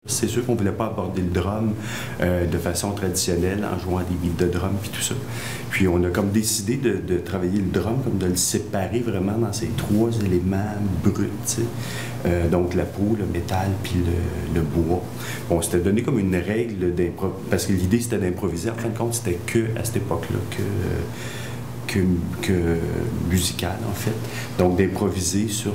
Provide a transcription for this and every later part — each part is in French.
C'est sûr qu'on ne voulait pas aborder le drum de façon traditionnelle en jouant des beats de drum puis tout ça. Puis on a comme décidé de travailler le drum, comme de le séparer vraiment dans ces trois éléments bruts, tu sais. Donc la peau, le métal puis le bois. On s'était donné comme une règle d'improviser, parce que l'idée c'était d'improviser. En fin de compte, c'était que à cette époque-là que musical en fait. Donc d'improviser sur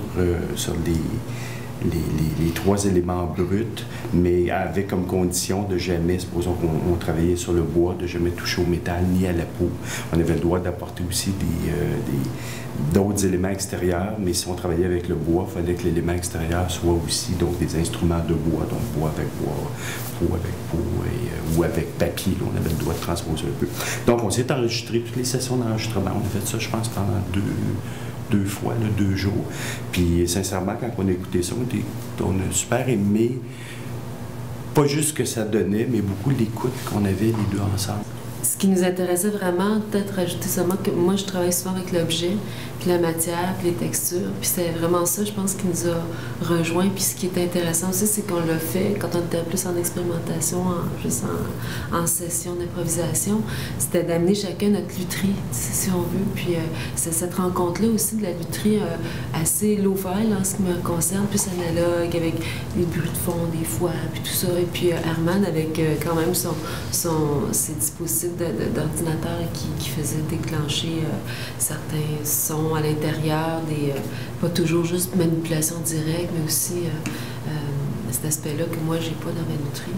les trois éléments bruts, mais avec comme condition de jamais, supposons qu'on travaillait sur le bois, de jamais toucher au métal ni à la peau. On avait le droit d'apporter aussi d'autres éléments extérieurs, mais si on travaillait avec le bois, il fallait que l'élément extérieur soit aussi donc des instruments de bois, donc bois avec bois, peau avec peau ou avec papier. Là, on avait le droit de transposer un peu. Donc on s'est enregistré toutes les sessions d'enregistrement. On a fait ça, je pense, pendant deux fois, là, 2 jours. Puis sincèrement, quand on a écouté ça, on a super aimé, pas juste ce que ça donnait, mais beaucoup l'écoute qu'on avait les deux ensemble. Ce qui nous intéressait vraiment, peut-être rajouter seulement que moi je travaille souvent avec l'objet, puis la matière, puis les textures, puis c'est vraiment ça, je pense, qui nous a rejoints. Puis ce qui est intéressant aussi, c'est qu'on l'a fait quand on était plus en expérimentation, juste en session d'improvisation, c'était d'amener chacun notre lutherie, si on veut. Puis c'est cette rencontre-là aussi de la lutherie assez low-fi, en ce qui me concerne, plus analogue, avec les bruits de fond des fois, puis tout ça. Et puis Herman avec quand même ses dispositifs d'ordinateur qui faisait déclencher certains sons à l'intérieur, pas toujours juste manipulation directe, mais aussi cet aspect-là que moi j'ai pas dans ma lutherie.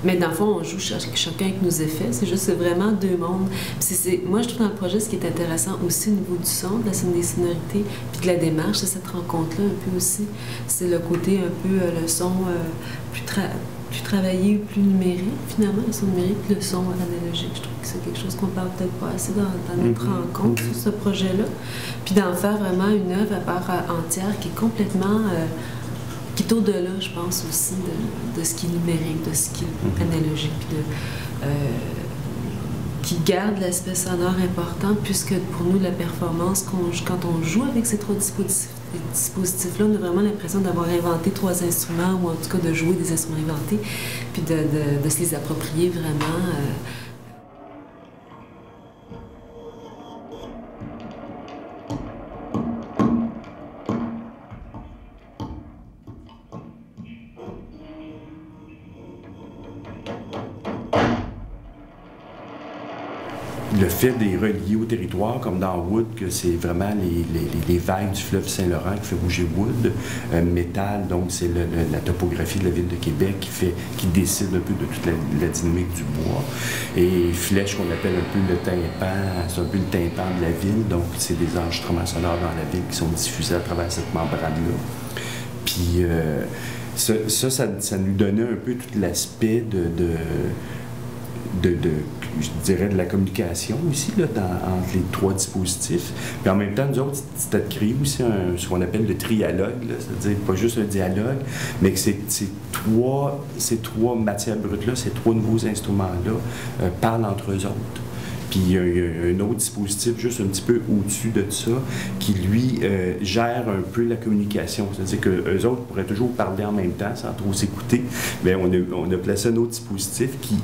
Mais dans le fond, on joue chacun avec nos effets. C'est vraiment deux mondes. Moi, je trouve dans le projet, ce qui est intéressant aussi au niveau du son, des sonorités, puis de la démarche, c'est cette rencontre-là un peu aussi. C'est le côté un peu, le son plus travaillé, plus numérique, finalement, le son numérique, le son analogique. Je trouve que c'est quelque chose qu'on parle peut-être pas assez dans notre rencontre sur ce projet-là. Puis d'en faire vraiment une œuvre à part entière qui est complètement... qui est au-delà, je pense, aussi de ce qui est numérique, de ce qui est analogique, qui garde l'aspect sonore important, puisque pour nous, la performance, quand on joue avec ces trois dispositifs-là, on a vraiment l'impression d'avoir inventé 3 instruments, ou en tout cas de jouer des instruments inventés, puis de se les approprier vraiment. Le fait des relier au territoire, comme dans Wood, que c'est vraiment les vagues du fleuve Saint-Laurent qui fait bouger Wood. Métal, donc c'est la topographie de la ville de Québec qui décide un peu de toute la dynamique du bois. Et Flèche, qu'on appelle un peu le tympan, c'est un peu le tympan de la ville, donc c'est des enregistrements sonores dans la ville qui sont diffusés à travers cette membrane-là. Puis ça nous donnait un peu tout l'aspect je dirais, de la communication aussi, là, entre les 3 dispositifs. Puis en même temps, nous autres, c'était de créer aussi ce qu'on appelle le trialogue, c'est-à-dire pas juste un dialogue, mais que ces trois matières brutes-là, ces 3 nouveaux instruments-là, parlent entre eux autres. Puis il y a un autre dispositif juste un petit peu au-dessus de ça qui, lui, gère un peu la communication. C'est-à-dire qu'eux autres pourraient toujours parler en même temps sans trop s'écouter. Mais on a placé un autre dispositif qui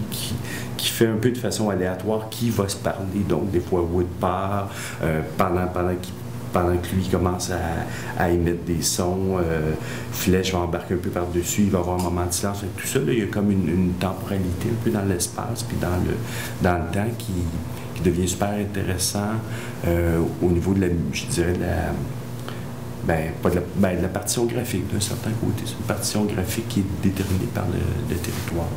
fait un peu de façon aléatoire qui va se parler. Donc, des fois, Wood part pendant que lui commence à émettre des sons, Flèche va embarquer un peu par-dessus, il va avoir un moment de silence. Tout ça, là, il y a comme une temporalité un peu dans l'espace puis dans le temps qui devient super intéressant au niveau de je dirais, pas de la partition graphique d'un certain côté. C'est une partition graphique qui est déterminée par le territoire.